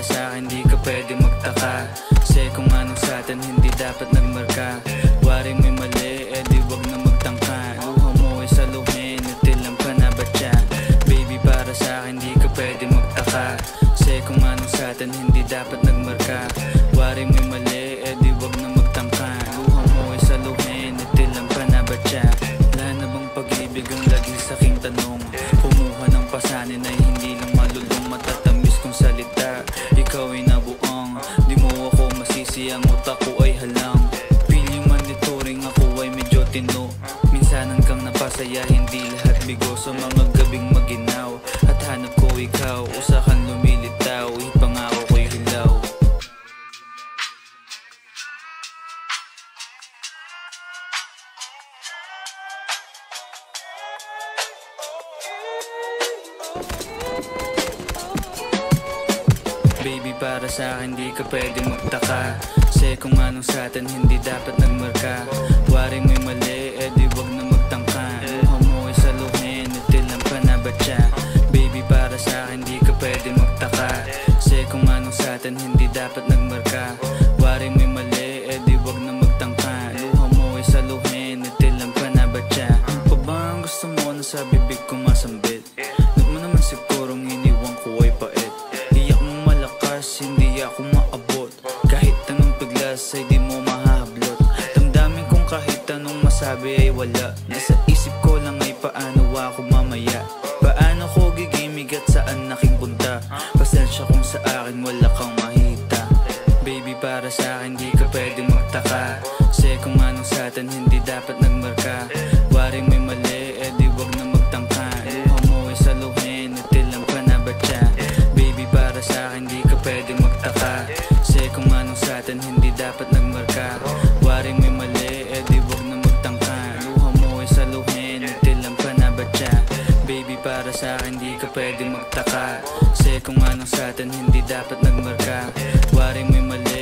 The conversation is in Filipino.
sa akin di ka pwede magtaka, kasi kung anong sa'tin hindi dapat nagmarka. Waring may mali, di wag na magtangka. Luha mo ay saluhin, natilang ka na ba siya? Baby para sa akin di ka pwede magtaka, kasi kung anong sa'tin hindi dapat nagmarka. Waring may mali, di wag na magtangka. Luha mo ay saluhin, natilang ka na ba siya? Wala na bang pag-ibig ang laging saking tanong? Kumuha ng pasanin ay hindi lang malulong, matatamis kong salita. Ikaw ay nabuang, di mo ako masisi, ang utak ko ay halang. Piling monitoring, ako ay medyo tino. Minsanan kang napasaya, hindi lahat bigo. Sa mga gabing maginaw at hanap ko ikaw, usakan lumilitaw, ipangako ko'y hilaw. Baby para sa akin di ka pwede magtaka, kasi kung anong sa'tin hindi dapat nagmarka. Waring may mali, di wag na magtangka. Luha mo ay saluhin, natilang ka na ba siya? Baby para sa akin di ka pwede magtaka, kasi kung anong sa'tin hindi dapat nagmarka. Waring may mali, di wag na magtangka. Luha mo ay saluhin, natilang ka na ba siya? Pa ba ang gusto mo na sa bibig ko masambit? Ba't mo naman sigurong iniwan ko ay pait? Hindi ako maabot, kahit anong piglas ay di mo mahahablot. Damdamin kong kahit anong masabi ay wala. Nasa isip ko lang ay paano ako mamaya, paano ko gigimig at saan aking punta. Pasensya kung sa akin wala kang mahita. Baby para sa akin di ka pwede magtaka, kasi kung anong sa'tin hindi dapat nagmarka. Waring may mali, di wag na magtangka. Luha mo ay saluhin, natilang ka na ba siya? Baby para sa akin di ka pwede magtaka, kasi kung anong sa'tin hindi dapat nagmarka. Waring may mali, di wag na magtangka. Luha mo ay saluhin, natilang ka na ba siya? Baby para sa akin di ka pwede magtaka, kasi kung anong sa'tin hindi dapat nagmarka. Waring may mali,